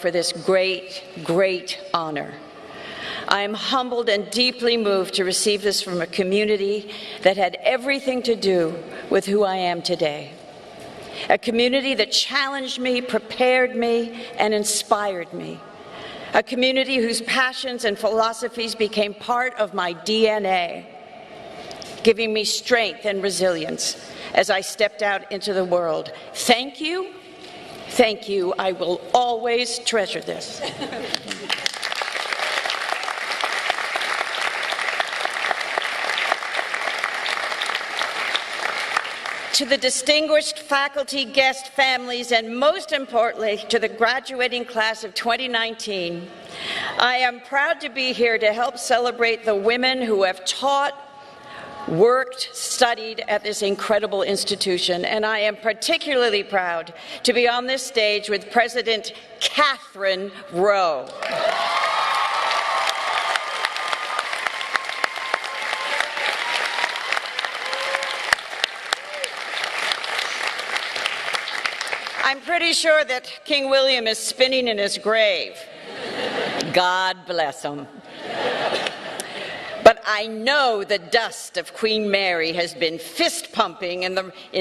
for this great, great honor. I am humbled and deeply moved to receive this from a community that had everything to do with who I am today. A community that challenged me, prepared me, and inspired me. A community whose passions and philosophies became part of my DNA, giving me strength and resilience as I stepped out into the world. Thank you. Thank you. I will always treasure this. To the distinguished faculty, guest families, and most importantly, to the graduating class of 2019, I am proud to be here to help celebrate the women who have taught, worked, studied at this incredible institution, and I am particularly proud to be on this stage with President Catherine Rowe. I'm pretty sure that King William is spinning in his grave. God bless him. But I know the dust of Queen Mary has been fist-pumping in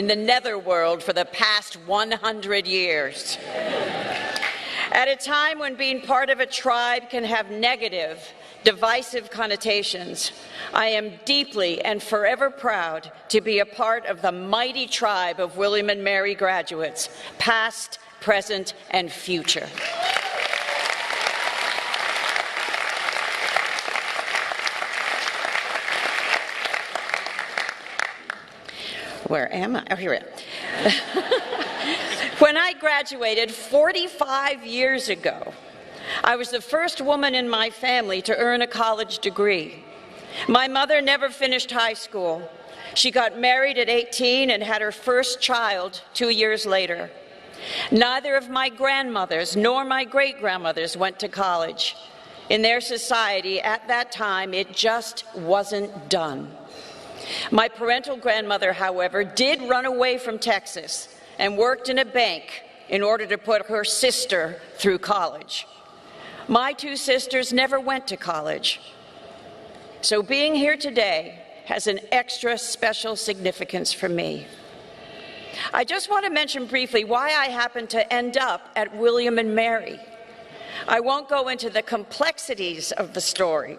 the netherworld for the past 100 years. At a time when being part of a tribe can have negative, divisive connotations, I am deeply and forever proud to be a part of the mighty tribe of William and Mary graduates, past, present, and future. Where am I? Oh, here I am. When I graduated 45 years ago, I was the first woman in my family to earn a college degree. My mother never finished high school. She got married at 18 and had her first child 2 years later. Neither of my grandmothers nor my great-grandmothers went to college. In their society at that time, it just wasn't done. My parental grandmother, however, did run away from Texas and worked in a bank in order to put her sister through college. My two sisters never went to college. So being here today has an extra special significance for me. I just want to mention briefly why I happened to end up at William and Mary. I won't go into the complexities of the story,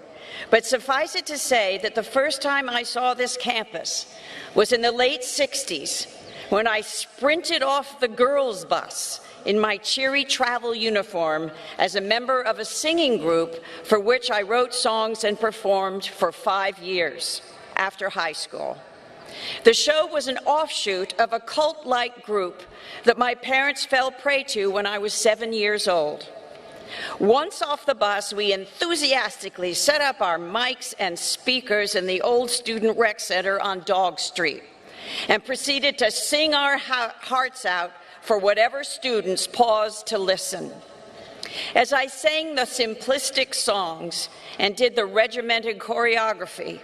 but suffice it to say that the first time I saw this campus was in the late 60s when I sprinted off the girls' bus in my cheery travel uniform as a member of a singing group for which I wrote songs and performed for 5 years after high school. The show was an offshoot of a cult-like group that my parents fell prey to when I was 7 years old. Once off the bus, we enthusiastically set up our mics and speakers in the old Student Rec Center on Dog Street and proceeded to sing our hearts out for whatever students paused to listen. As I sang the simplistic songs and did the regimented choreography,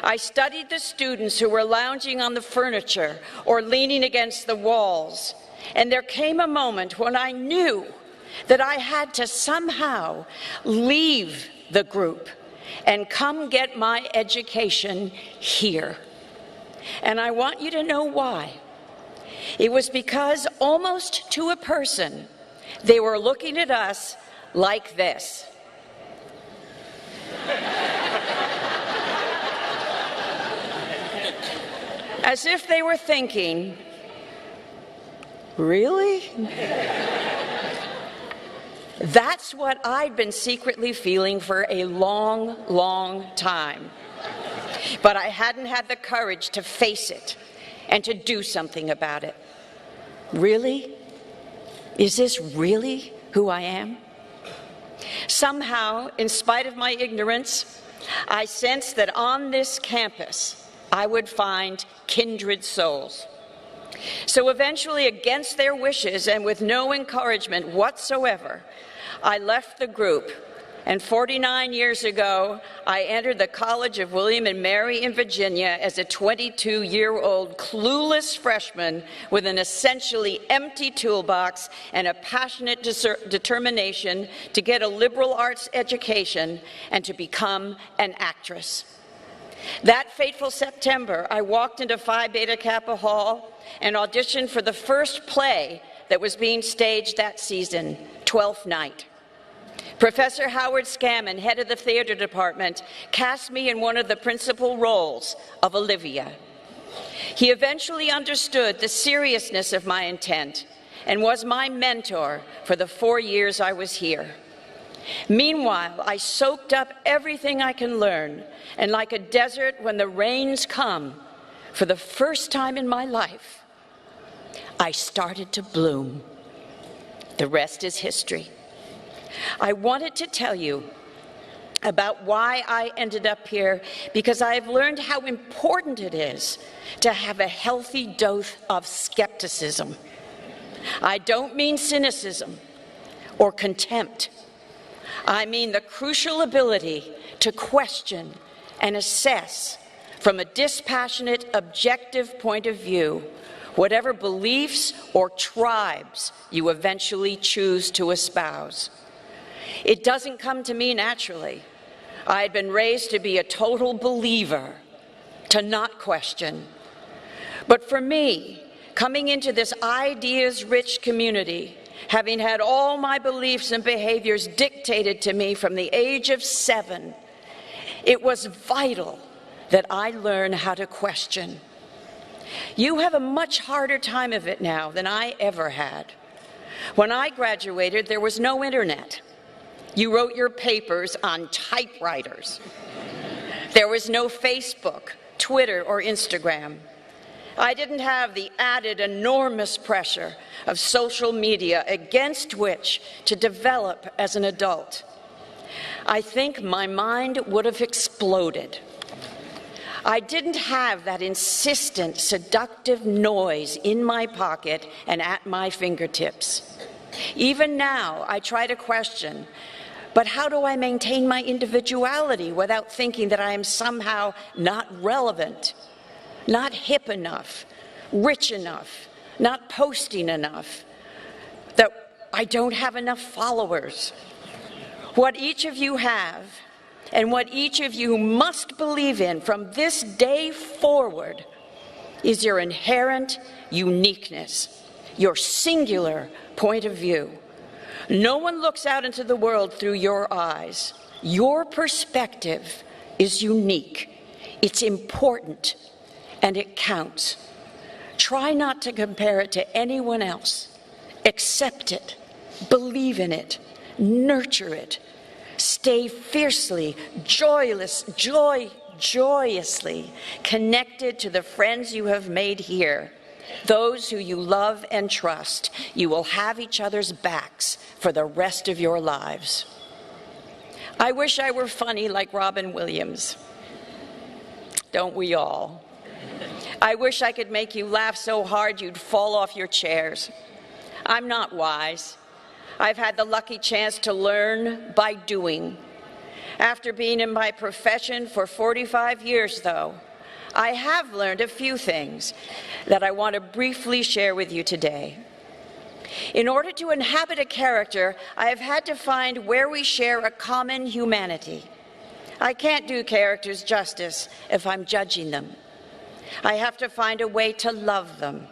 I studied the students who were lounging on the furniture or leaning against the walls, and there came a moment when I knew that I had to somehow leave the group and come get my education here. And I want you to know why. It was because, almost to a person, they were looking at us like this. As if they were thinking, really? That's what I'd been secretly feeling for a long, long time. But I hadn't had the courage to face it and to do something about it. Really? Is this really who I am? Somehow, in spite of my ignorance, I sensed that on this campus, I would find kindred souls. So eventually, against their wishes and with no encouragement whatsoever, I left the group And 49 years ago, I entered the College of William and Mary in Virginia as a 22-year-old clueless freshman with an essentially empty toolbox and a passionate determination to get a liberal arts education and to become an actress. That fateful September, I walked into Phi Beta Kappa Hall and auditioned for the first play that was being staged that season, Twelfth Night. Professor Howard Scammon, head of the theater department, cast me in one of the principal roles of Olivia. He eventually understood the seriousness of my intent and was my mentor for the 4 years I was here. Meanwhile, I soaked up everything I can learn, and like a desert when the rains come, for the first time in my life, I started to bloom. The rest is history. I wanted to tell you about why I ended up here because I've learned how important it is to have a healthy dose of skepticism. I don't mean cynicism or contempt. I mean the crucial ability to question and assess from a dispassionate, objective point of view whatever beliefs or tribes you eventually choose to espouse. It doesn't come to me naturally. I had been raised to be a total believer, to not question. But for me, coming into this ideas-rich community, having had all my beliefs and behaviors dictated to me from the age of 7, it was vital that I learn how to question. You have a much harder time of it now than I ever had. When I graduated, there was no internet. You wrote your papers on typewriters. There was no Facebook, Twitter, or Instagram. I didn't have the added enormous pressure of social media against which to develop as an adult. I think my mind would have exploded. I didn't have that insistent, seductive noise in my pocket and at my fingertips. Even now, I try to question, but how do I maintain my individuality without thinking that I am somehow not relevant, not hip enough, rich enough, not posting enough, that I don't have enough followers? What each of you have and what each of you must believe in from this day forward is your inherent uniqueness, your singular point of view. No one looks out into the world through your eyes. Your perspective is unique, it's important, and it counts. Try not to compare it to anyone else. Accept it, believe in it, nurture it. Stay fiercely, joyously connected to the friends you have made here, those who you love and trust. You will have each other's backs for the rest of your lives. I wish I were funny like Robin Williams. Don't we all? I wish I could make you laugh so hard you'd fall off your chairs. I'm not wise. I've had the lucky chance to learn by doing. After being in my profession for 45 years, though, I have learned a few things that I want to briefly share with you today. In order to inhabit a character, I have had to find where we share a common humanity. I can't do characters justice if I'm judging them. I have to find a way to love them.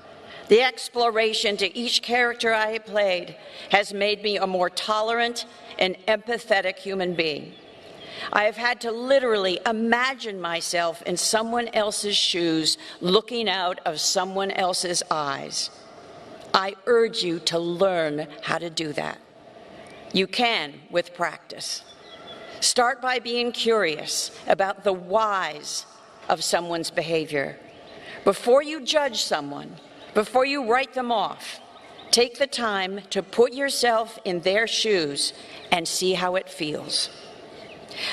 The exploration to each character I have played has made me a more tolerant and empathetic human being. I have had to literally imagine myself in someone else's shoes, looking out of someone else's eyes. I urge you to learn how to do that. You can with practice. Start by being curious about the whys of someone's behavior. Before you judge someone, before you write them off, take the time to put yourself in their shoes and see how it feels.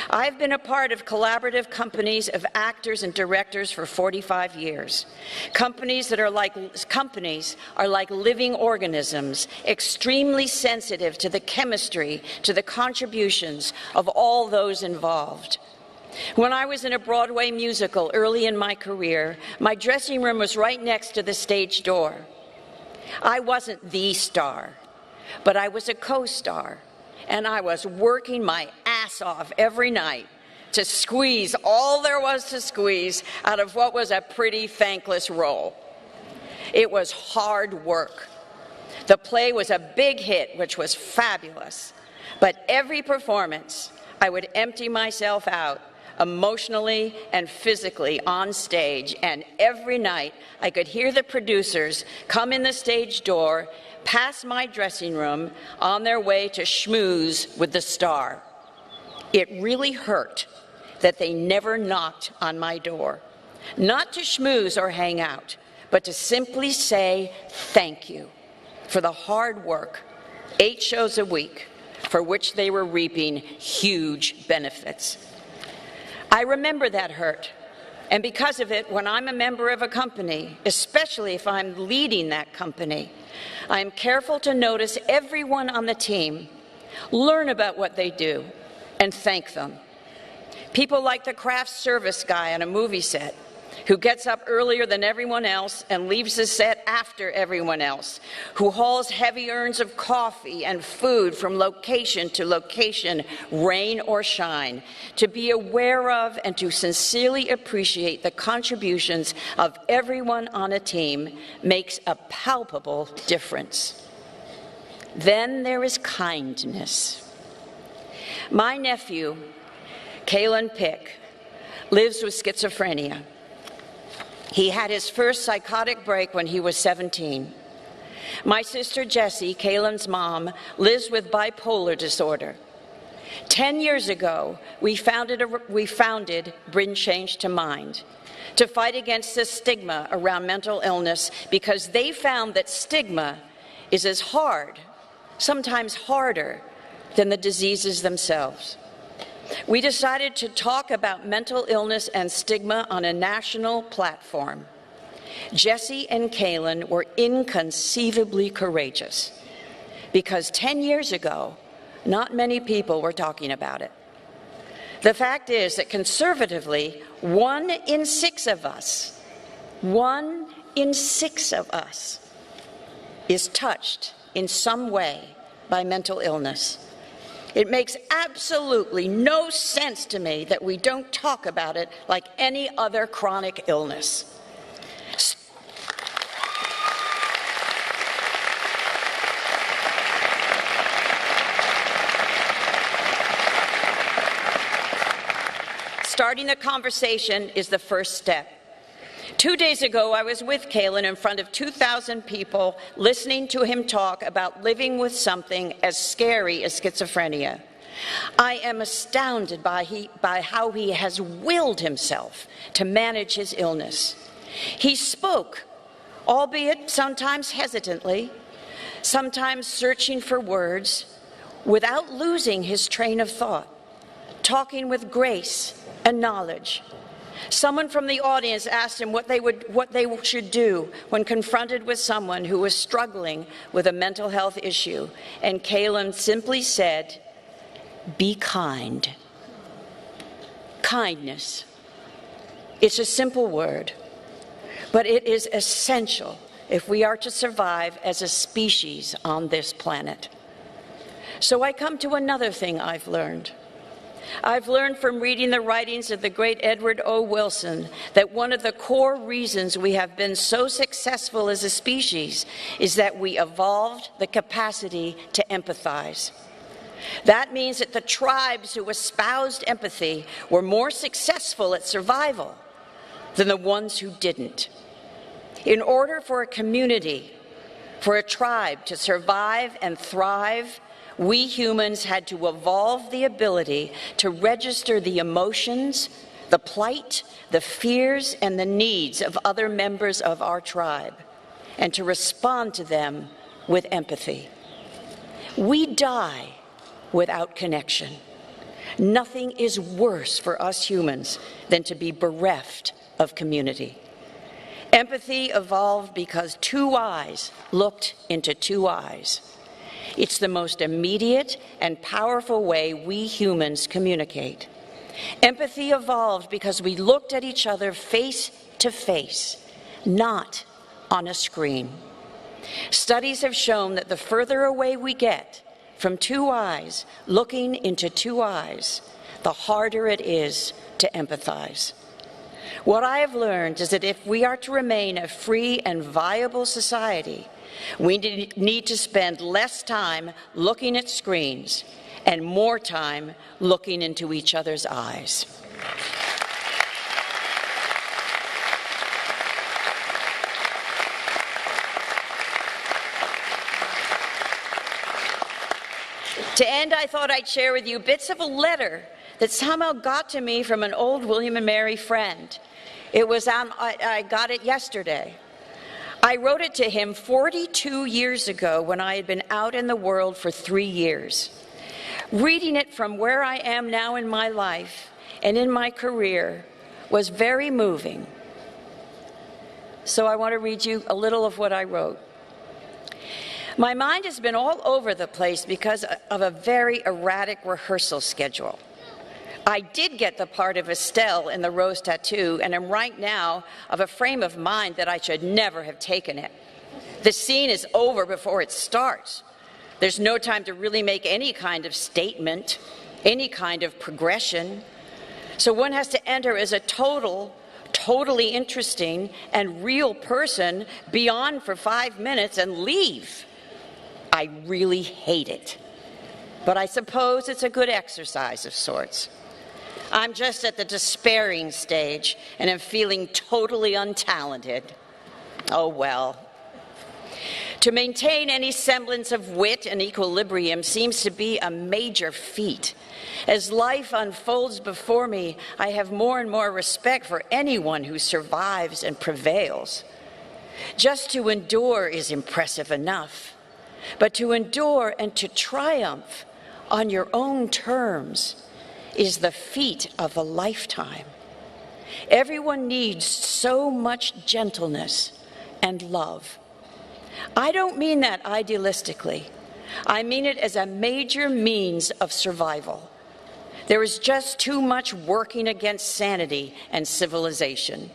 I've been a part of collaborative companies of actors and directors for 45 years. Companies are like living organisms, extremely sensitive to the chemistry, to the contributions of all those involved. When I was in a Broadway musical early in my career, my dressing room was right next to the stage door. I wasn't the star, but I was a co-star, and I was working my ass off every night to squeeze all there was to squeeze out of what was a pretty thankless role. It was hard work. The play was a big hit, which was fabulous, but every performance I would empty myself out emotionally and physically on stage, and every night I could hear the producers come in the stage door, past my dressing room, on their way to schmooze with the star. It really hurt that they never knocked on my door, not to schmooze or hang out, but to simply say thank you for the hard work, 8 shows a week, for which they were reaping huge benefits. I remember that hurt, and because of it, when I'm a member of a company, especially if I'm leading that company, I'm careful to notice everyone on the team, learn about what they do, and thank them. People like the craft service guy on a movie set, who gets up earlier than everyone else and leaves the set after everyone else, who hauls heavy urns of coffee and food from location to location, rain or shine, to be aware of and to sincerely appreciate the contributions of everyone on a team makes a palpable difference. Then there is kindness. My nephew, Kalen Pick, lives with schizophrenia. He had his first psychotic break when he was 17. My sister Jessie, Kalen's mom, lives with bipolar disorder. 10 years ago, we founded Bring Change to Mind to fight against the stigma around mental illness, because they found that stigma is as hard, sometimes harder, than the diseases themselves. We decided to talk about mental illness and stigma on a national platform. Jessie and Kalen were inconceivably courageous, because 10 years ago, not many people were talking about it. The fact is that conservatively, 1 in 6 of us is touched in some way by mental illness. It makes absolutely no sense to me that we don't talk about it like any other chronic illness. Starting the conversation is the first step. 2 days ago, I was with Kalen in front of 2,000 people, listening to him talk about living with something as scary as schizophrenia. I am astounded by how he has willed himself to manage his illness. He spoke, albeit sometimes hesitantly, sometimes searching for words, without losing his train of thought, talking with grace and knowledge. Someone from the audience asked him what they should do when confronted with someone who was struggling with a mental health issue, and Kalen simply said, "Be kind." Kindness. It's a simple word, but it is essential if we are to survive as a species on this planet. So I come to another thing I've learned. I've learned from reading the writings of the great Edward O. Wilson that one of the core reasons we have been so successful as a species is that we evolved the capacity to empathize. That means that the tribes who espoused empathy were more successful at survival than the ones who didn't. In order for a community, for a tribe to survive and thrive, we humans had to evolve the ability to register the emotions, the plight, the fears, and the needs of other members of our tribe, and to respond to them with empathy. We die without connection. Nothing is worse for us humans than to be bereft of community. Empathy evolved because two eyes looked into two eyes. It's the most immediate and powerful way we humans communicate. Empathy evolved because we looked at each other face to face, not on a screen. Studies have shown that the further away we get from two eyes looking into two eyes, the harder it is to empathize. What I have learned is that if we are to remain a free and viable society, we need to spend less time looking at screens and more time looking into each other's eyes. To end, I thought I'd share with you bits of a letter that somehow got to me from an old William and Mary friend. I got it yesterday. I wrote it to him 42 years ago when I had been out in the world for 3 years. Reading it from where I am now in my life and in my career was very moving. So I want to read you a little of what I wrote. My mind has been all over the place because of a very erratic rehearsal schedule. I did get the part of Estelle in the rose tattoo, and am right now of a frame of mind that I should never have taken it. The scene is over before it starts. There's no time to really make any kind of statement, any kind of progression. So one has to enter as a totally interesting and real person, be on for 5 minutes and leave. I really hate it. But I suppose it's a good exercise of sorts. I'm just at the despairing stage and am feeling totally untalented. Oh well. To maintain any semblance of wit and equilibrium seems to be a major feat. As life unfolds before me, I have more and more respect for anyone who survives and prevails. Just to endure is impressive enough, but to endure and to triumph on your own terms is the feat of a lifetime. Everyone needs so much gentleness and love. I don't mean that idealistically. I mean it as a major means of survival. There is just too much working against sanity and civilization.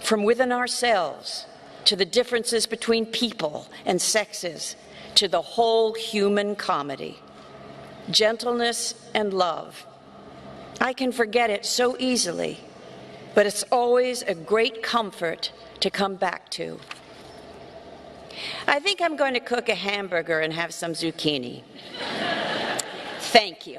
From within ourselves, to the differences between people and sexes, to the whole human comedy. Gentleness and love. I can forget it so easily, but it's always a great comfort to come back to. I think I'm going to cook a hamburger and have some zucchini. Thank you.